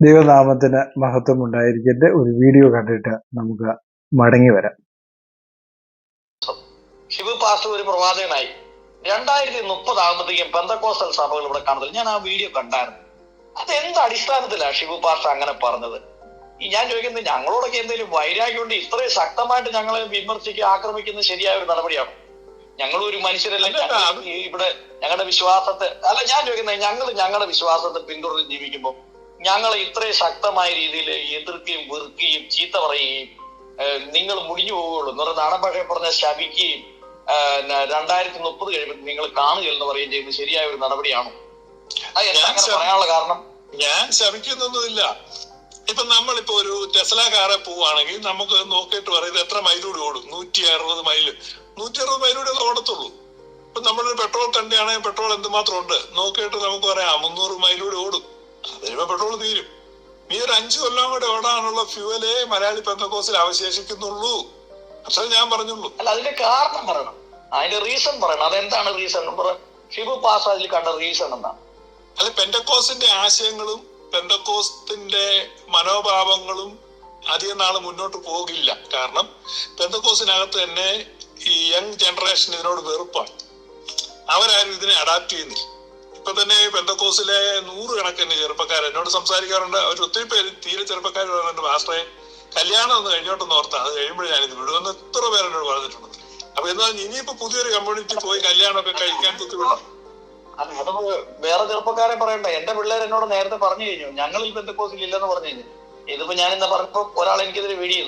ദൈവനാമത്തിന് മഹത്വം ഉണ്ടായിരിക്കട്ടെ. ഒരു വീഡിയോ കണ്ടിട്ട് നമുക്ക് മടങ്ങി വരാം. ഷിബു പാസ്റ്റർ ഒരു പ്രവാചകനായി 2030 ആകുമ്പോഴത്തേക്കും പെന്തക്കോസ്റ്റൽ സഭകൾ ഇവിടെ കാണുന്നില്ല. ഞാൻ ആ വീഡിയോ കണ്ടായിരുന്നു. അത് എന്ത് അടിസ്ഥാനത്തിലാണ് ഷിബു പാസ്റ്റർ അങ്ങനെ പറഞ്ഞത്? ഞാൻ ചോദിക്കുന്നത്, ഞങ്ങളോടൊക്കെ എന്തെങ്കിലും വൈരാഗ്യം കൊണ്ട് ഇത്രയും ശക്തമായിട്ട് ഞങ്ങളെ വിമർശിക്കുക, ആക്രമിക്കുന്നത് ശരിയായ ഒരു നടപടിയാണ്? ഞങ്ങളും ഒരു മനുഷ്യരല്ല. ഇവിടെ ഞങ്ങളുടെ വിശ്വാസത്തെ അല്ല ഞാൻ ചോദിക്കുന്നത്, ഞങ്ങളുടെ വിശ്വാസത്തെ പിന്തുടർന്ന് ജീവിക്കുമ്പോൾ ഞങ്ങളെ ഇത്രയും ശക്തമായ രീതിയിൽ എതിർക്കുകയും വെറുക്കുകയും ചീത്ത പറയുകയും നിങ്ങൾ മുടിഞ്ഞു പോവുകയുള്ളൂ എന്ന് പറഞ്ഞ നാടൻ ഭാഷയെ പറഞ്ഞ ശപിക്കുകയും 2030 കഴിയുമ്പോൾ നിങ്ങൾ കാണുക എന്ന് പറയുകയും ചെയ്യുന്നത് ശരിയായ ഒരു നടപടിയാണോ? അങ്ങനെ പറയാനുള്ള കാരണം? ഞാൻ ശപിക്കുന്നൊന്നുമില്ല. ഇപ്പൊ നമ്മളിപ്പോ ഒരു ടെസ്ല കാറെ പോവുകയാണെങ്കിൽ നമുക്ക് നോക്കിയിട്ട് പറയുന്നത് എത്ര മൈലൂടെ ഓടും? 160 മൈല്. 160 മൈലൂടെ ഓടത്തുള്ളൂ. ഇപ്പൊ നമ്മളൊരു പെട്രോൾ കണ്ടിയാണെങ്കിൽ പെട്രോൾ എന്തുമാത്രം ഉണ്ട് നോക്കിയിട്ട് നമുക്ക് പറയാം 300 മൈലൂടെ ഓടും. അത് കഴിയുമ്പോ പെട്രോൾ തീരും. ഈ ഒരു 5 കൊല്ലം കൂടെ ഓടാനുള്ള ഫ്യൂവലേ മലയാളി പെന്തക്കോസ്റ്റിൽ അവശേഷിക്കുന്നുള്ളൂ. അത്ര ഞാൻ പറഞ്ഞുള്ളൂ. അല്ല, അതിന്റെ കാരണം പറയണം, അതിന്റെ റീസൺ പറയണം. അതെന്താണ് റീസൺ? ഷിബു പാസ് അതിൽ കണ്ട റീസൺ എന്താണ്? അല്ല, പെന്തക്കോസ്റ്റിന്റെ ആശയങ്ങളും പെന്തക്കോസ്റ്റിന്റെ മനോഭാവങ്ങളും അധികം നാള് മുന്നോട്ട് പോകില്ല. കാരണം പെന്തക്കോസ്റ്റിനകത്ത് തന്നെ ഈ യങ് ജനറേഷൻ ഇതിനോട് വെറുപ്പാണ്. അവരാരും ഇതിനെ അഡാപ്റ്റ് ചെയ്യുന്നില്ല. ഇപ്പൊ തന്നെ പെന്തക്കോസിലെ 100 കണക്കിന് ചെറുപ്പക്കാർ എന്നോട് സംസാരിക്കാറുണ്ട്. അവർ ഒത്തിരി പേര് തീരെ ചെറുപ്പക്കാർ പറയുന്നുണ്ട്, മാസ്റ്ററെ കല്യാണം ഒന്ന് കഴിഞ്ഞോട്ടെന്ന് ഓർത്താ, അത് കഴിയുമ്പോഴേ ഞാനിത് വിടുമെന്ന് എത്ര പേര് എന്നോട് പറഞ്ഞിട്ടുണ്ട്. അപ്പൊ എന്നാൽ ഇനിയിപ്പോ പുതിയൊരു കമ്മ്യൂണിറ്റി പോയി കല്യാണമൊക്കെ കഴിക്കാൻ ബുദ്ധിമുട്ടാണ്. അത് വേറെ ചെറുപ്പക്കാരെ പറയണ്ട. എന്റെ പിള്ളേർ എന്നോട് നേരത്തെ പറഞ്ഞു കഴിഞ്ഞു, ഞങ്ങൾ ഈ പെന്തക്കോസിൽ ഇല്ലെന്ന് പറഞ്ഞു കഴിഞ്ഞു. ഇതിപ്പോ ഞാൻ ഇന്ന് പറഞ്ഞപ്പോ ഒരാൾ എനിക്കെതിരെ വീഡിയോ,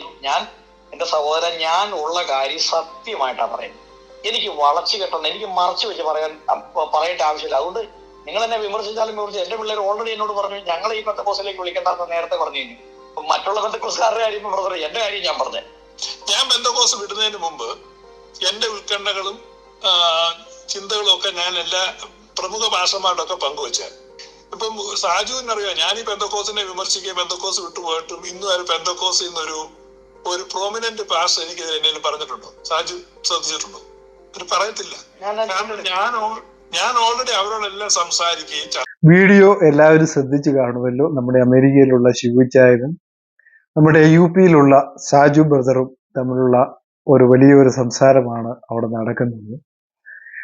എന്റെ സഹോദരൻ, ഞാൻ ഉള്ള കാര്യം സത്യമായിട്ടാ പറയുന്നത്. എനിക്ക് വളച്ചു കെട്ടണം, എനിക്ക് മറച്ചു വെച്ച് പറയേണ്ട ആവശ്യമില്ല. അതുകൊണ്ട് നിങ്ങൾ എന്നെ വിമർശിച്ചാലും എന്റെ പിള്ളേർ ഓൾറെഡി എന്നോട് പറഞ്ഞു ഞങ്ങൾ ഈ പെന്തക്കോസിലേക്ക് വിളിക്കേണ്ടെന്ന് നേരത്തെ പറഞ്ഞു കഴിഞ്ഞു. മറ്റുള്ള പെന്തക്കോസുകാരുടെ കാര്യം ബ്രദർ, എന്റെ കാര്യം ഞാൻ പറഞ്ഞേ. ഞാൻ പെന്തക്കോസ് വിടുന്നതിന് മുമ്പ് എന്റെ ഉത്കണ്ഠകളും ചിന്തകളും ഒക്കെ ഞാൻ എല്ലാ പ്രമുഖ ഭാഷമാരോടൊക്കെ പങ്കുവെച്ചാൽ. ഇപ്പം സാജുവിനറിയാം, ഞാൻ ഈ പെന്തക്കോസിനെ വിമർശിക്കുകയും പെന്തക്കോസ് വിട്ടുപോയിട്ടും ഇന്നും ഒരു പെന്തക്കോസിൽ നിന്നൊരു പ്രോമിനന്റ് പാസ് എനിക്ക് എന്തെങ്കിലും പറഞ്ഞിട്ടുണ്ടോ? സാജു ശ്രദ്ധിച്ചിട്ടുണ്ടോ? ഒരു പറയത്തില്ല. ഞാൻ ഓൾറെഡി അവരോടെല്ലാം സംസാരിക്കുകയും. വീഡിയോ എല്ലാവരും ശ്രദ്ധിച്ചു കാണുമല്ലോ. നമ്മുടെ അമേരിക്കയിലുള്ള ഷിബുച്ചായനും നമ്മുടെ യുപിയിലുള്ള സാജു ബ്രദറും തമ്മിലുള്ള ഒരു വലിയൊരു സംസാരമാണ് അവിടെ നടക്കുന്നത്.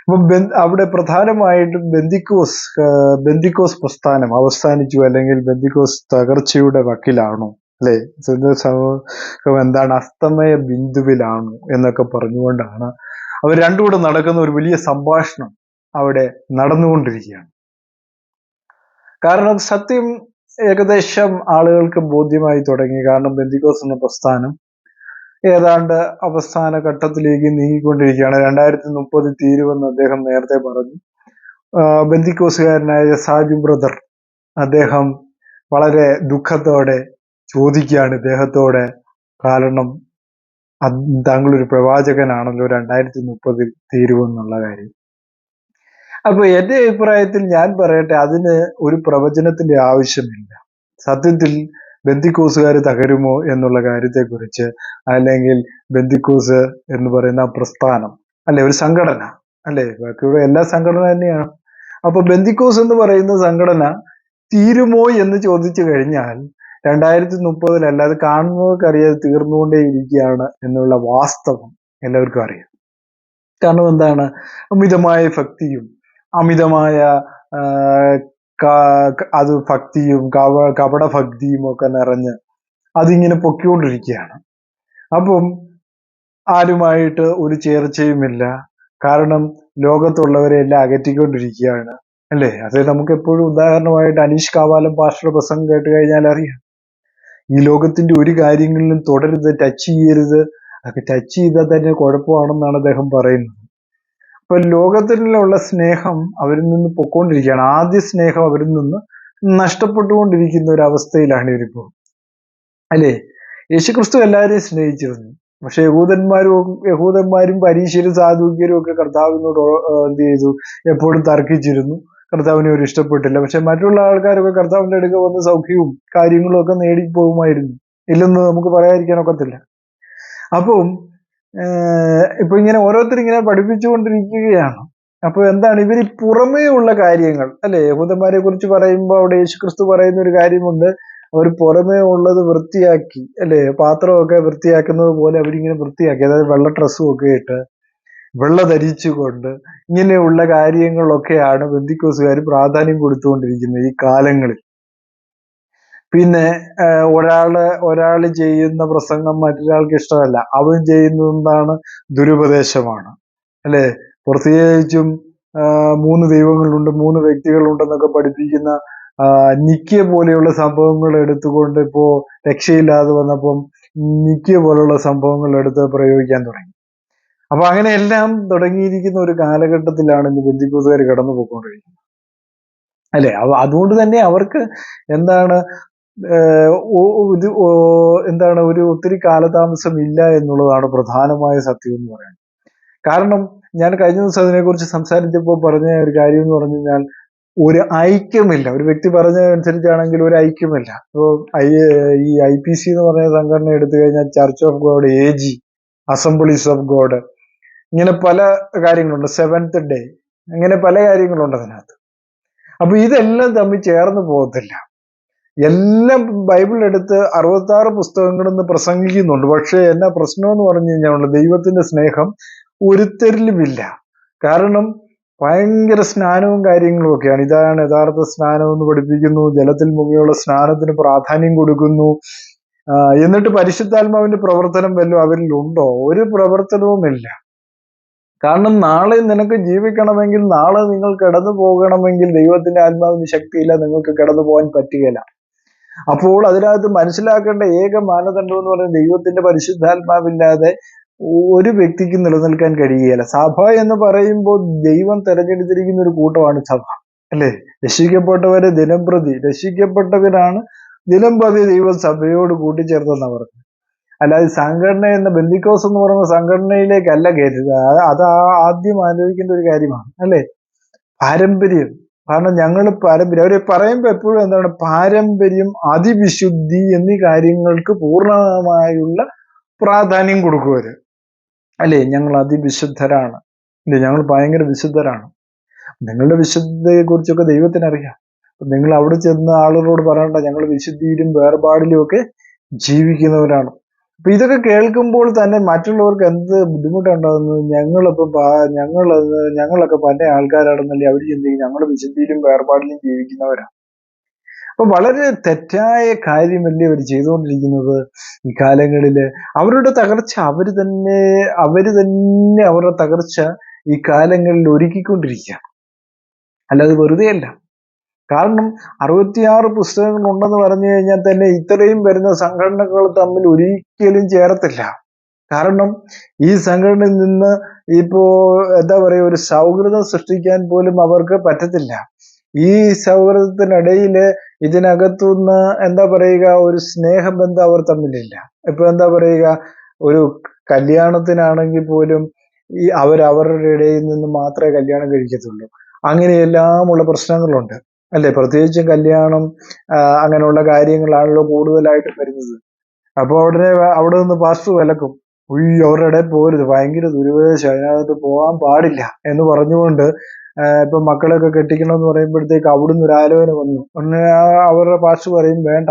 അപ്പം അവിടെ പ്രധാനമായിട്ടും ബെന്തിക്കോസ് പ്രസ്ഥാനം അവസാനിച്ചു, അല്ലെങ്കിൽ ബെന്തിക്കോസ് തകർച്ചയുടെ വക്കിലാണോ, അല്ലെ, സമൂഹം എന്താണ് അസ്തമയ ബിന്ദുവിലാണോ എന്നൊക്കെ പറഞ്ഞുകൊണ്ടാണ് അവർ രണ്ടും കൂടെ നടക്കുന്ന ഒരു വലിയ സംഭാഷണം അവിടെ നടന്നുകൊണ്ടിരിക്കുകയാണ്. കാരണം സത്യം ഏകദേശം ആളുകൾക്ക് ബോധ്യമായി തുടങ്ങി. കാരണം ബെന്തിക്കോസ് എന്ന പ്രസ്ഥാനം ഏതാണ്ട് അവസാന ഘട്ടത്തിലേക്ക് നീങ്ങിക്കൊണ്ടിരിക്കുകയാണ്. 2030 തീരുമെന്ന് അദ്ദേഹം നേരത്തെ പറഞ്ഞു. ബെന്തിക്കോസുകാരനായ സാജു ബ്രദർ അദ്ദേഹം വളരെ ദുഃഖത്തോടെ ചോദിക്കുകയാണ് ഇദ്ദേഹത്തോടെ, കാരണം താങ്കളൊരു പ്രവാചകനാണല്ലോ, 2030 തീരുമെന്നുള്ള കാര്യം. അപ്പൊ എന്റെ അഭിപ്രായത്തിൽ ഞാൻ പറയട്ടെ, അതിന് ഒരു പ്രവചനത്തിന്റെ ആവശ്യമില്ല. സത്യത്തിൽ ബെന്തിക്കോസുകാർ തകരുമോ എന്നുള്ള കാര്യത്തെക്കുറിച്ച്, അല്ലെങ്കിൽ ബെന്തിക്കോസ് എന്ന് പറയുന്ന പ്രസ്ഥാനം, അല്ലെ, ഒരു സംഘടന, അല്ലെ, ബാക്കിയുള്ള എല്ലാ സംഘടന തന്നെയാണ്. അപ്പൊ ബെന്തിക്കോസ് എന്ന് പറയുന്ന സംഘടന തീരുമോ എന്ന് ചോദിച്ചു കഴിഞ്ഞാൽ 2030 അല്ലാതെ കാണുന്നവർക്കറിയാതെ തീർന്നുകൊണ്ടേ ഇരിക്കുകയാണ് എന്നുള്ള വാസ്തവം എല്ലാവർക്കും അറിയാം. കാരണം എന്താണ്? അമിതമായ ഭക്തിയും അമിതമായ അത് ഭക്തിയും കപട ഭക്തിയും ഒക്കെ നിറഞ്ഞ് അതിങ്ങനെ പൊക്കിക്കൊണ്ടിരിക്കുകയാണ്. അപ്പം ആരുമായിട്ട് ഒരു ചേർച്ചയുമില്ല. കാരണം ലോകത്തുള്ളവരെ എല്ലാം അകറ്റിക്കൊണ്ടിരിക്കുകയാണ്, അല്ലേ? അത് നമുക്ക് എപ്പോഴും ഉദാഹരണമായിട്ട് അനീഷ് കാവാലം പാസ്റ്റർ പ്രസംഗം കേട്ട് കഴിഞ്ഞാൽ അറിയാം. ഈ ലോകത്തിന്റെ ഒരു കാര്യങ്ങളിലും തുടരുത്, ടച്ച് ചെയ്യരുത്, അതൊക്കെ ടച്ച് ചെയ്താൽ തന്നെ കുഴപ്പമാണെന്നാണ് അദ്ദേഹം പറയുന്നത്. അപ്പൊ ലോകത്തിലുള്ള സ്നേഹം അവരിൽ നിന്ന് പൊക്കോണ്ടിരിക്കുകയാണ്. ആദ്യ സ്നേഹം അവരിൽ നിന്ന് നഷ്ടപ്പെട്ടുകൊണ്ടിരിക്കുന്ന ഒരു അവസ്ഥയിലാണ് ഇവരിപ്പോ, അല്ലേ? യേശുക്രിസ്തു എല്ലാവരെയും സ്നേഹിച്ചിരുന്നു. പക്ഷെ യഹൂദന്മാരും പരീശരും സാധുക്യരും ഒക്കെ കർത്താവിനോട് എന്ത് ചെയ്തു? എപ്പോഴും തർക്കിച്ചിരുന്നു. കർത്താവിനെ ഒരു ഇഷ്ടപ്പെട്ടില്ല. പക്ഷെ മറ്റുള്ള ആൾക്കാരൊക്കെ കർത്താവിന്റെ അടുക്ക വന്ന് സൗഖ്യവും കാര്യങ്ങളും ഒക്കെ നേടിപ്പോകുമായിരുന്നു. ഇല്ലെന്ന് നമുക്ക് പറയാതിരിക്കാൻ ഒക്കത്തില്ല. അപ്പം ഇപ്പൊ ഇങ്ങനെ ഓരോരുത്തർ ഇങ്ങനെ പഠിപ്പിച്ചുകൊണ്ടിരിക്കുകയാണ്. അപ്പൊ എന്താണ് ഇവർ പുറമേ ഉള്ള കാര്യങ്ങൾ, അല്ലെ? യഹൂദന്മാരെ കുറിച്ച് പറയുമ്പോൾ അവിടെ യേശുക്രിസ്തു പറയുന്ന ഒരു കാര്യമുണ്ട്, അവർ പുറമേ ഉള്ളത് വൃത്തിയാക്കി, അല്ലെ, പാത്രമൊക്കെ വൃത്തിയാക്കുന്നത് പോലെ അവരിങ്ങനെ വൃത്തിയാക്കി, അതായത് വെള്ള ഡ്രസ്സും ഒക്കെ ഇട്ട് വെള്ള ധരിച്ചുകൊണ്ട് ഇങ്ങനെയുള്ള കാര്യങ്ങളൊക്കെയാണ് ബന്ധുക്കോസുകാർ പ്രാധാന്യം കൊടുത്തുകൊണ്ടിരിക്കുന്നത് ഈ കാലങ്ങളിൽ. പിന്നെ ഒരാള് ചെയ്യുന്ന പ്രസംഗം മറ്റൊരാൾക്ക് ഇഷ്ടമല്ല, അവൻ ചെയ്യുന്നത് എന്താണ്? ദുരുപദേശമാണ്, അല്ലെ? പ്രത്യേകിച്ചും 3 ദൈവങ്ങളുണ്ട്, 3 വ്യക്തികളുണ്ടെന്നൊക്കെ പഠിപ്പിക്കുന്ന നിക്കിയ പോലെയുള്ള സംഭവങ്ങൾ എടുത്തുകൊണ്ട് ഇപ്പോ രക്ഷയില്ലാതെ വന്നപ്പം നിക്കിയ പോലുള്ള സംഭവങ്ങൾ എടുത്ത് പ്രയോഗിക്കാൻ തുടങ്ങി. അപ്പൊ അങ്ങനെയെല്ലാം തുടങ്ങിയിരിക്കുന്ന ഒരു കാലഘട്ടത്തിലാണ് ഇന്ന് ബന്ധുക്കോസുകാർ കടന്നു പോയിക്കൊണ്ടിരിക്കുന്നത്, അല്ലെ? അതുകൊണ്ട് തന്നെ അവർക്ക് എന്താണ് എന്താണ് ഒരു ഒത്തിരി കാലതാമസം ഇല്ല എന്നുള്ളതാണ് പ്രധാനമായ സത്യം എന്ന് പറയുന്നത്. കാരണം ഞാൻ കഴിഞ്ഞ ദിവസം അതിനെക്കുറിച്ച് സംസാരിച്ചപ്പോൾ പറഞ്ഞ ഒരു കാര്യം എന്ന് പറഞ്ഞു കഴിഞ്ഞാൽ, ഒരു ഐക്യമില്ല. ഒരു വ്യക്തി പറഞ്ഞതനുസരിച്ചാണെങ്കിൽ ഒരു ഐക്യമില്ല. ഇപ്പോൾ ഈ IPC എന്ന് പറയുന്ന സംഘടന എടുത്തു കഴിഞ്ഞാൽ church of God, AG, assemblies of God, ഇങ്ങനെ പല കാര്യങ്ങളുണ്ട്, സെവൻത്ത് ഡേ, ഇങ്ങനെ പല കാര്യങ്ങളുണ്ട് അതിനകത്ത്. അപ്പൊ ഇതെല്ലാം തമ്മിൽ ചേർന്ന് പോകത്തില്ല. എല്ലാം ബൈബിൾ എടുത്ത് 66 പുസ്തകങ്ങളിൽ നിന്ന് പ്രസംഗിക്കുന്നുണ്ട്. പക്ഷെ എന്നാ പ്രശ്നം എന്ന് പറഞ്ഞു കഴിഞ്ഞാൽ, ദൈവത്തിന്റെ സ്നേഹം ഒരുത്തരിലുമില്ല. കാരണം ഭയങ്കര സ്നാനവും കാര്യങ്ങളും ഒക്കെയാണ്. ഇതാണ് യഥാർത്ഥ സ്നാനം എന്ന് പഠിപ്പിക്കുന്നു. ജലത്തിൽ മുങ്ങിയുള്ള സ്നാനത്തിന് പ്രാധാന്യം കൊടുക്കുന്നു. എന്നിട്ട് പരിശുദ്ധാത്മാവിന്റെ പ്രവർത്തനം വല്ലതും അവരിൽ ഉണ്ടോ? ഒരു പ്രവർത്തനവുമില്ല. കാരണം നാളെ നിനക്ക് ജീവിക്കണമെങ്കിൽ, നാളെ നിങ്ങൾ കടന്നു പോകണമെങ്കിൽ ദൈവത്തിന്റെ ആത്മാവിന് ശക്തിയില്ല, നിങ്ങൾക്ക് കടന്നു പോകാൻ പറ്റുകയില്ല. അപ്പോൾ അതിനകത്ത് മനസ്സിലാക്കേണ്ട ഏക മാനദണ്ഡം എന്ന് പറയുന്നത്, ദൈവത്തിന്റെ പരിശുദ്ധാത്മാവില്ലാതെ ഒരു വ്യക്തിക്ക് നിലനിൽക്കാൻ കഴിയുകയില്ല. സഭ എന്ന് പറയുമ്പോൾ ദൈവം തെരഞ്ഞെടുത്തിരിക്കുന്ന ഒരു കൂട്ടമാണ് സഭ, അല്ലെ? രക്ഷിക്കപ്പെട്ടവരെ ദിനംപ്രതി, രക്ഷിക്കപ്പെട്ടവരാണ് ദിനംപ്രതി ദൈവം സഭയോട് കൂട്ടിച്ചേർത്തെന്നാണ് പറഞ്ഞത്. അല്ലാതെ സംഘടന എന്ന ബന്ധുക്കോസ് എന്ന് പറയുന്ന സംഘടനയിലേക്കല്ല കയറ്റുക. അത് ആദ്യം ആലോചിക്കേണ്ട ഒരു കാര്യമാണ്, അല്ലെ? പാരമ്പര്യം. കാരണം ഞങ്ങൾ പാരമ്പര്യം, അവര് പറയുമ്പോൾ എപ്പോഴും എന്താണ്? പാരമ്പര്യം, അതിവിശുദ്ധി എന്നീ കാര്യങ്ങൾക്ക് പൂർണ്ണമായുള്ള പ്രാധാന്യം കൊടുക്കുവര്, അല്ലെ? ഞങ്ങൾ അതിവിശുദ്ധരാണ്, അല്ലെ? ഞങ്ങൾ ഭയങ്കര വിശുദ്ധരാണ്. നിങ്ങളുടെ വിശുദ്ധയെ കുറിച്ചൊക്കെ ദൈവത്തിന് അറിയാം. നിങ്ങൾ അവിടെ ചെന്ന ആളുകളോട് പറയണ്ട, ഞങ്ങൾ വിശുദ്ധിയിലും വേർപാടിലും ഒക്കെ ജീവിക്കുന്നവരാണ്. അപ്പൊ ഇതൊക്കെ കേൾക്കുമ്പോൾ തന്നെ മറ്റുള്ളവർക്ക് എന്ത് ബുദ്ധിമുട്ടുണ്ടാകുന്നത്? ഞങ്ങളൊക്കെ പല ആൾക്കാരാണെന്നല്ലേ അവർ ചിന്തിക്കും, ഞങ്ങൾ വിശുദ്ധിയിലും വേർപാടിലും ജീവിക്കുന്നവരാണ്. അപ്പൊ വളരെ തെറ്റായ കാര്യമല്ലേ അവർ ചെയ്തുകൊണ്ടിരിക്കുന്നത് ഈ കാലങ്ങളില്. അവരുടെ തകർച്ച അവര് തന്നെ അവരുടെ തകർച്ച ഈ കാലങ്ങളിൽ ഒരുക്കിക്കൊണ്ടിരിക്കുകയാണ്, അല്ലാതെ വെറുതെ അല്ല. കാരണം 66 പുസ്തകങ്ങൾ ഉണ്ടെന്ന് പറഞ്ഞു കഴിഞ്ഞാൽ തന്നെ ഇത്രയും വരുന്ന സംഘടനകൾ തമ്മിൽ ഒരിക്കലും ചേരത്തില്ല. കാരണം ഈ സംഘടനയിൽ നിന്ന് ഇപ്പോ എന്താ പറയുക, ഒരു സൗഹൃദം സൃഷ്ടിക്കാൻ പോലും അവർക്ക് പറ്റത്തില്ല. ഈ സൗഹൃദത്തിനിടയില് ഇതിനകത്തുനിന്ന് എന്താ പറയുക, ഒരു സ്നേഹബന്ധം അവർ തമ്മിലില്ല. ഇപ്പൊ എന്താ പറയുക, ഒരു കല്യാണത്തിനാണെങ്കിൽ പോലും അവരവരുടെ ഇടയിൽ നിന്ന് മാത്രമേ കല്യാണം കഴിക്കത്തുള്ളൂ. അങ്ങനെയെല്ലാമുള്ള പ്രശ്നങ്ങളുണ്ട്, അല്ലെ? പ്രത്യേകിച്ചും കല്യാണം അങ്ങനെയുള്ള കാര്യങ്ങളാണല്ലോ കൂടുതലായിട്ട് വരുന്നത്. അപ്പൊ അവിടെ നിന്ന് പാസ്റ്റർ വിലക്കും, അവരുടെ ഇടയിൽ പോരുത്, ഭയങ്കര ദുരുപദേശം, അതിനകത്ത് പോകാൻ പാടില്ല എന്ന് പറഞ്ഞുകൊണ്ട് ഇപ്പൊ മക്കളൊക്കെ കെട്ടിക്കണമെന്ന് പറയുമ്പോഴത്തേക്ക് അവിടുന്ന് ഒരു ആലോചന വന്നു. അവരുടെ പാസ്റ്റർ പറയും, വേണ്ട,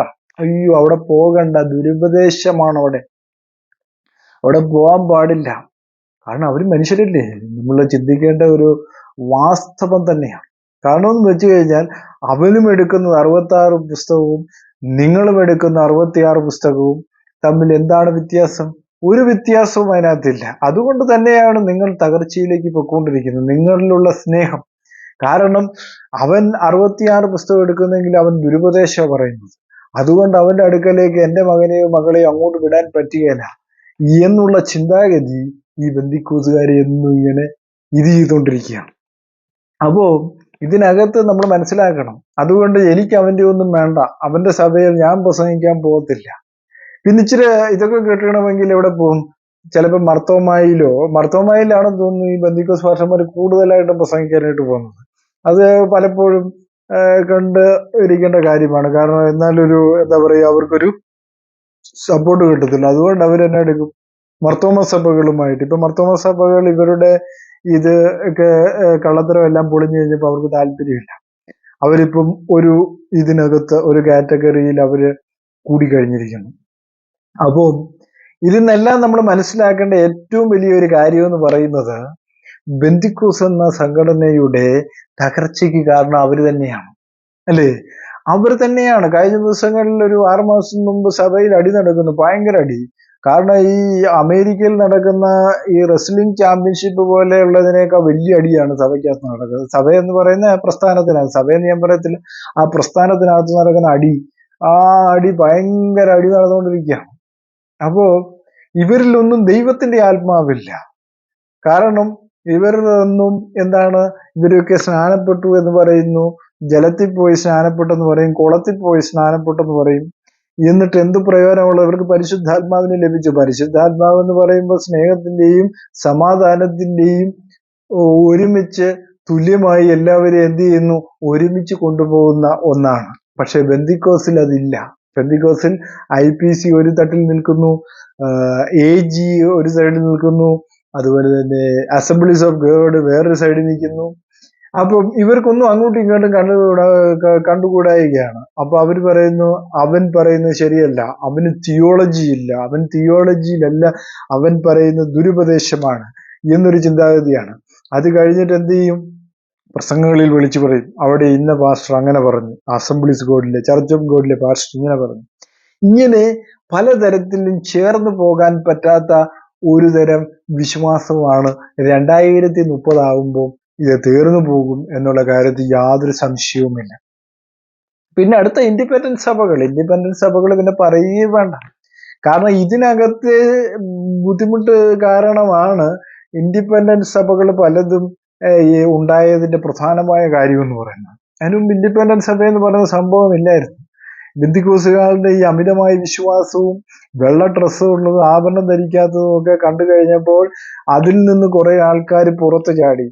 അവിടെ പോകണ്ട, ദുരുപദേശമാണ്, അവിടെ പോകാൻ പാടില്ല. കാരണം അവര് മനുഷ്യരല്ലേ, നമ്മൾ ചിന്തിക്കേണ്ട ഒരു വാസ്തവം തന്നെയാണ്. കാരണം എന്ന് വെച്ച് കഴിഞ്ഞാൽ, അവനും എടുക്കുന്നത് 66 പുസ്തകവും നിങ്ങളും എടുക്കുന്ന 66 പുസ്തകവും തമ്മിൽ എന്താണ് വ്യത്യാസം? ഒരു വ്യത്യാസവും അതിനകത്തില്ല. അതുകൊണ്ട് തന്നെയാണ് നിങ്ങൾ തകർച്ചയിലേക്ക് പൊയ്ക്കൊണ്ടിരിക്കുന്നത്, നിങ്ങളിലുള്ള സ്നേഹം. കാരണം അവൻ 66 പുസ്തകം എടുക്കുന്നെങ്കിൽ അവൻ ദുരുപദേശമാണ് പറയുന്നത്. അതുകൊണ്ട് അവന്റെ അടുക്കലേക്ക് എന്റെ മകനെയോ മകളെയോ അങ്ങോട്ട് വിടാൻ പറ്റുകയില്ല എന്നുള്ള ചിന്താഗതി ഈ ബന്ധുക്കോസുകാരെ എന്നും ഇങ്ങനെ ഇത് ചെയ്തുകൊണ്ടിരിക്കുകയാണ്. അപ്പോ ഇതിനകത്ത് നമ്മൾ മനസ്സിലാക്കണം, അതുകൊണ്ട് എനിക്ക് അവന്റെ ഒന്നും വേണ്ട, അവന്റെ സഭയിൽ ഞാൻ പ്രസംഗിക്കാൻ പോകത്തില്ല. പിന്നെ ഇച്ചിരി ഇതൊക്കെ കേൾക്കണമെങ്കിൽ എവിടെ പോകും? ചിലപ്പോൾ മർത്തോമായിലാണെന്ന് തോന്നുന്നു ഈ ബന്ധുക്കോസ് പാസ്റ്റർമാർ കൂടുതലായിട്ടും പ്രസംഗിക്കാനായിട്ട് പോകുന്നത്. അത് പലപ്പോഴും കണ്ട് ഇരിക്കേണ്ട കാര്യമാണ്. കാരണം എന്നാലൊരു എന്താ പറയുക, അവർക്കൊരു സപ്പോർട്ട് കിട്ടത്തില്ല. അതുകൊണ്ട് അവരെന്നെ എടുക്കും മർത്തോമ സഭകളുമായിട്ട്. ഇപ്പൊ മർത്തോമ സഭകൾ ഇവരുടെ ഇത് ഒക്കെ കള്ളത്തരം എല്ലാം പൊളിഞ്ഞു കഴിഞ്ഞപ്പോൾ അവർക്ക് താല്പര്യമില്ല. അവരിപ്പം ഇതിനകത്ത് ഒരു കാറ്റഗറിയിൽ അവര് കൂടിക്കഴിഞ്ഞിരിക്കുന്നു. അപ്പോൾ ഇതിന്നെല്ലാം നമ്മൾ മനസ്സിലാക്കേണ്ട ഏറ്റവും വലിയൊരു കാര്യം എന്ന് പറയുന്നത്, ബെന്തിക്കോസ് എന്ന സംഘടനയുടെ തകർച്ചയ്ക്ക് കാരണം അവർ തന്നെയാണ്, അല്ലേ? അവർ തന്നെയാണ്. കഴിഞ്ഞ ദിവസങ്ങളിൽ ഒരു 6 മാസം മുമ്പ് സഭയിൽ അടി നടക്കുന്നു, ഭയങ്കര അടി. കാരണം ഈ അമേരിക്കയിൽ നടക്കുന്ന ഈ റെസ്ലിംഗ് ചാമ്പ്യൻഷിപ്പ് പോലെയുള്ളതിനേക്കാൾ വലിയ അടിയാണ് സഭയ്ക്കകത്ത് നടക്കുന്നത്. സഭ എന്ന് പറയുന്ന പ്രസ്ഥാനത്തിനകത്ത്, സഭയെന്ന് ഞാൻ പറയത്തില്ല, ആ പ്രസ്ഥാനത്തിനകത്ത് നടക്കുന്ന അടി, ആ അടി ഭയങ്കര അടി നടന്നുകൊണ്ടിരിക്കുകയാണ്. അപ്പോ ഇവരിലൊന്നും ദൈവത്തിന്റെ ആത്മാവില്ല. കാരണം ഇവരൊന്നും എന്താണ്, ഇവരൊക്കെ സ്നാനപ്പെട്ടു എന്ന് പറയുന്നു, ജലത്തിൽ പോയി സ്നാനപ്പെട്ടെന്ന് പറയും, കുളത്തിൽ പോയി സ്നാനപ്പെട്ടെന്ന് പറയും. എന്നിട്ട് എന്ത് പ്രയോജനമുള്ള? ഇവർക്ക് പരിശുദ്ധാത്മാവിനെ ലഭിച്ചു. പരിശുദ്ധാത്മാവ് എന്ന് പറയുമ്പോൾ സ്നേഹത്തിന്റെയും സമാധാനത്തിന്റെയും ഒരുമിച്ച് തുല്യമായി എല്ലാവരെയും എന്ത് ചെയ്യുന്നു? ഒരുമിച്ച് കൊണ്ടുപോകുന്ന ഒന്നാണ്. പക്ഷെ ബെന്തിക്കോസിൽ അതില്ല. ബെന്തിക്കോസിൽ IPC ഒരു തട്ടിൽ നിൽക്കുന്നു, AG ഒരു സൈഡിൽ നിൽക്കുന്നു, അതുപോലെ തന്നെ അസംബ്ലീസ് ഓഫ് ഗോഡ് വേറൊരു സൈഡിൽ നിൽക്കുന്നു. അപ്പം ഇവർക്കൊന്നും അങ്ങോട്ടും ഇങ്ങോട്ടും കണ്ടുകൂടായികയാണ്. അപ്പൊ അവര് പറയുന്നു, അവൻ പറയുന്നത് ശരിയല്ല, അവന് തിയോളജി ഇല്ല, അവൻ തിയോളജിയിലല്ല, അവൻ പറയുന്നത് ദുരുപദേശമാണ് എന്നൊരു ചിന്താഗതിയാണ്. അത് കഴിഞ്ഞിട്ട് എന്ത് ചെയ്യും? പ്രസംഗങ്ങളിൽ വിളിച്ചു പറയും, അവിടെ ഇന്ന പാസ്റ്റർ അങ്ങനെ പറഞ്ഞു, അസംബ്ലീസ് ഗോഡിലെ, ചർച്ച് ഓഫ് ഗോഡിലെ പാസ്റ്റർ ഇങ്ങനെ പറഞ്ഞു. ഇങ്ങനെ പലതരത്തിലും ചേർന്ന് പോകാൻ പറ്റാത്ത ഒരു തരം വിശ്വാസമാണ് 2030 ആകുമ്പോൾ ഇത് തീർന്നു പോകും എന്നുള്ള കാര്യത്തിൽ യാതൊരു സംശയവുമില്ല. പിന്നെ അടുത്ത ഇൻഡിപെൻഡന്റ് സഭകൾ പിന്നെ പറയുകയും വേണ്ട. കാരണം ഇതിനകത്ത് ബുദ്ധിമുട്ട് കാരണമാണ് ഇൻഡിപെൻഡന്റ് സഭകൾ പലതും ഉണ്ടായതിന്റെ പ്രധാനമായ കാര്യം എന്ന് പറയുന്നത്. അതിനും ഇൻഡിപെൻഡന്റ് സഭ എന്ന് പറയുന്ന സംഭവം ഇല്ലായിരുന്നു. ബെന്തിക്കോസുകാരുടെ ഈ അമിതമായ വിശ്വാസവും വെള്ള ഡ്രസ്സ് ഉള്ളതും ആഭരണം ധരിക്കാത്തതും ഒക്കെ കണ്ടു കഴിഞ്ഞപ്പോൾ അതിൽ നിന്ന് കുറെ ആൾക്കാർ പുറത്തു ചാടി.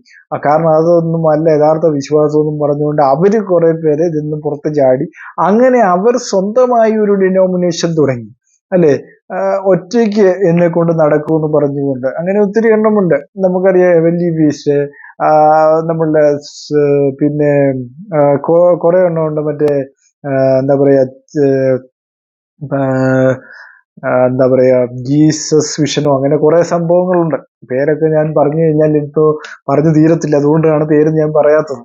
കാരണം അതൊന്നും അല്ല യഥാർത്ഥ വിശ്വാസം എന്നും പറഞ്ഞുകൊണ്ട് അവര് കുറെ പേര് ഇതിൽ നിന്ന് പുറത്തു ചാടി. അങ്ങനെ അവർ സ്വന്തമായി ഒരു ഡിനോമിനേഷൻ തുടങ്ങി, അല്ലെ? ഒറ്റയ്ക്ക് എന്നെ കൊണ്ട് നടക്കുമെന്ന് പറഞ്ഞുകൊണ്ട്. അങ്ങനെ ഒത്തിരി എണ്ണമുണ്ട്. നമുക്കറിയാം വെല്ലി ഫീസ്റ്റ്, നമ്മളുടെ പിന്നെ കുറെ എണ്ണമുണ്ട്. മറ്റേ എന്താ പറയാ ജീസസ് വിഷനോ, അങ്ങനെ കുറെ സംഭവങ്ങളുണ്ട്. പേരൊക്കെ ഞാൻ പറഞ്ഞു കഴിഞ്ഞാൽ ഇപ്പോ പറഞ്ഞു തീരത്തില്ല, അതുകൊണ്ടാണ് പേര് ഞാൻ പറയാത്തത്.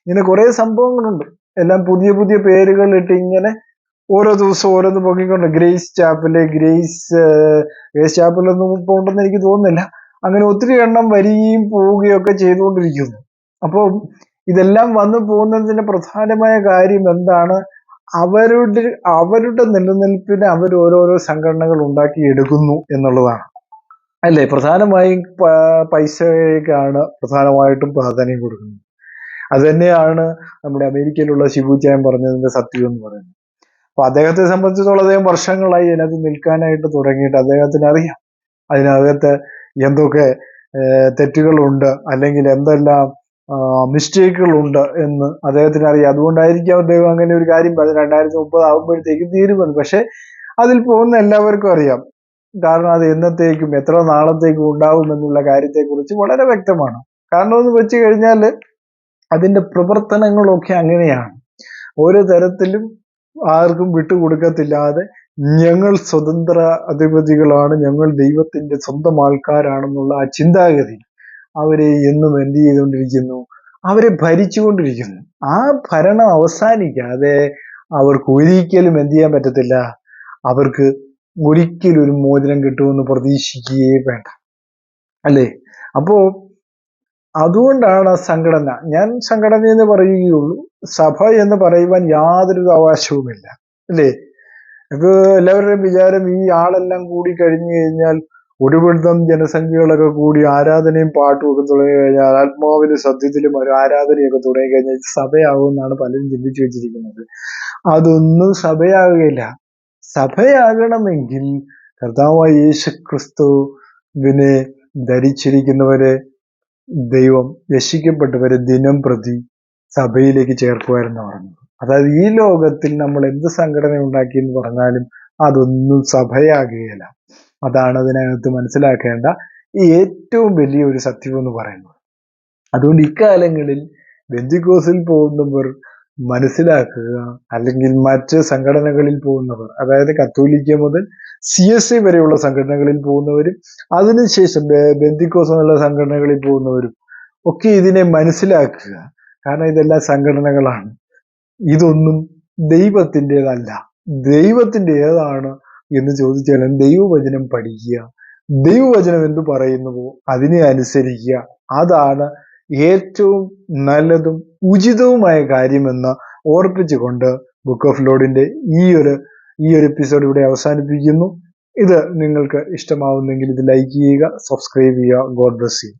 ഇങ്ങനെ കുറെ സംഭവങ്ങളുണ്ട്. എല്ലാം പുതിയ പുതിയ പേരുകൾ ഇട്ട് ഇങ്ങനെ ഓരോ ദിവസവും ഓരോന്ന് പൊങ്ങിക്കൊണ്ട്, ഗ്രേസ് ചാപ്പലൊന്നും ഇപ്പൊ ഉണ്ടെന്ന് എനിക്ക് തോന്നുന്നില്ല. അങ്ങനെ ഒത്തിരി എണ്ണം വരികയും പോവുകയും ഒക്കെ ചെയ്തുകൊണ്ടിരിക്കുന്നു. അപ്പോൾ ഇതെല്ലാം വന്നു പോകുന്നതിന്റെ പ്രധാനമായ കാര്യം എന്താണ്? അവരുടെ നിലനിൽപ്പിന് അവർ ഓരോരോ സംഘടനകൾ ഉണ്ടാക്കിയെടുക്കുന്നു എന്നുള്ളതാണ്, അല്ലേ? പ്രധാനമായും പൈസയ്ക്കാണ് പ്രധാനമായിട്ടും പ്രാധാന്യം കൊടുക്കുന്നത്. അത് തന്നെയാണ് നമ്മുടെ അമേരിക്കയിലുള്ള ഷിബുച്ചായൻ പറഞ്ഞതിന്റെ സത്യം എന്ന് പറയുന്നത്. അപ്പൊ അദ്ദേഹത്തെ സംബന്ധിച്ചിടത്തോളം അദ്ദേഹം വർഷങ്ങളായി അതിനകത്ത് നിൽക്കാനായിട്ട് തുടങ്ങിയിട്ട് അദ്ദേഹത്തിന് അറിയാം അതിനകത്ത് എന്തൊക്കെ തെറ്റുകളുണ്ട്, അല്ലെങ്കിൽ എന്തെല്ലാം മിസ്റ്റേക്കുകളുണ്ട് എന്ന് അദ്ദേഹത്തിന് അറിയാം. അതുകൊണ്ടായിരിക്കും അദ്ദേഹം അങ്ങനെ ഒരു കാര്യം 2030 ആകുമ്പോഴത്തേക്കും തീരുമെന്ന്. പക്ഷെ അതിൽ പോകുന്ന എല്ലാവർക്കും അറിയാം. കാരണം അത് എന്നത്തേക്കും എത്ര നാളത്തേക്കും ഉണ്ടാവും എന്നുള്ള കാര്യത്തെക്കുറിച്ച് വളരെ വ്യക്തമാണ്. കാരണം എന്ന് വെച്ച് കഴിഞ്ഞാൽ അതിന്റെ പ്രവർത്തനങ്ങളൊക്കെ അങ്ങനെയാണ്. ഓരോ തരത്തിലും ആർക്കും വിട്ടുകൊടുക്കത്തില്ലാതെ ഞങ്ങൾ സ്വതന്ത്ര അധിപതികളാണ്, ഞങ്ങൾ ദൈവത്തിന്റെ സ്വന്തം ആൾക്കാരാണെന്നുള്ള ആ ചിന്താഗതി അവരെ എന്നും എന്ത് ചെയ്തുകൊണ്ടിരിക്കുന്നു? അവരെ ഭരിച്ചുകൊണ്ടിരിക്കുന്നു. ആ ഭരണം അവസാനിക്കാതെ അവർക്ക് ഒരിക്കലും എന്ത് ചെയ്യാൻ പറ്റത്തില്ല, അവർക്ക് ഒരിക്കലും ഒരു മോചനം കിട്ടുമെന്ന് പ്രതീക്ഷിക്കുകയേ വേണ്ട, അല്ലേ? അപ്പോ അതുകൊണ്ടാണ് സംഘടന, ഞാൻ സംഘടന എന്ന് പറയുകയുള്ളൂ, സഭ എന്ന് പറയുവാൻ യാതൊരു അവകാശവുമില്ല, അല്ലേ? ഇപ്പൊ എല്ലാവരുടെയും വിചാരം ഈ ആളെല്ലാം കൂടി കഴിഞ്ഞു കഴിഞ്ഞാൽ ഒരുവിധം ജനസംഖ്യകളൊക്കെ കൂടി ആരാധനയും പാട്ടും ഒക്കെ തുടങ്ങി കഴിഞ്ഞാൽ, ആത്മാവിലും സത്യത്തിലും ഒരു ആരാധനയൊക്കെ തുടങ്ങി കഴിഞ്ഞാൽ സഭയാകുമെന്നാണ് പലരും ചിന്തിച്ചു വെച്ചിരിക്കുന്നത്. അതൊന്നും സഭയാകുകയില്ല. സഭയാകണമെങ്കിൽ കർത്താവായ യേശു ക്രിസ്തുവിനെ ധരിച്ചിരിക്കുന്നവരെ ദൈവം രക്ഷിക്കപ്പെട്ടവരെ ദിനം പ്രതി സഭയിലേക്ക് ചേർക്കുവാരെന്ന് പറഞ്ഞു. അതായത് ഈ ലോകത്തിൽ നമ്മൾ എന്ത് സംഘടന ഉണ്ടാക്കി എന്ന് പറഞ്ഞാലും അതൊന്നും സഭയാകുകയില്ല. അതാണ് അതിനകത്ത് മനസ്സിലാക്കേണ്ട ഏറ്റവും വലിയ ഒരു സത്യം എന്ന് പറയുന്നത്. അതുകൊണ്ട് ഇക്കാലങ്ങളിൽ ബെന്തിക്കോസിൽ പോകുന്നവർ മനസ്സിലാക്കുക. അല്ലെങ്കിൽ മറ്റ് സംഘടനകളിൽ പോകുന്നവർ, അതായത് കത്തോലിക്ക മുതൽ CSI വരെയുള്ള സംഘടനകളിൽ പോകുന്നവരും അതിനുശേഷം ബെന്തിക്കോസ് എന്നുള്ള സംഘടനകളിൽ പോകുന്നവരും ഒക്കെ ഇതിനെ മനസ്സിലാക്കുക. കാരണം ഇതെല്ലാം സംഘടനകളാണ്. ഇതൊന്നും ദൈവത്തിൻ്റെതല്ല. ദൈവത്തിൻ്റെ ഏതാണ് എന്ന് ചോദിച്ചാൽ ദൈവവചനം പഠിക്കുക, ദൈവവചനം എന്തു പറയുന്നുവോ അതിനെ അനുസരിക്കുക. അതാണ് ഏറ്റവും നല്ലതും ഉചിതവുമായ കാര്യമെന്ന് ഓർപ്പിച്ചുകൊണ്ട് ബുക്ക് ഓഫ് ലോർഡിന്റെ ഈ ഒരു എപ്പിസോഡ് ഇവിടെ അവസാനിപ്പിക്കുന്നു. ഇത് നിങ്ങൾക്ക് ഇഷ്ടമാവുന്നെങ്കിൽ ഇത് ലൈക്ക് ചെയ്യുക, സബ്സ്ക്രൈബ് ചെയ്യുക. God bless you.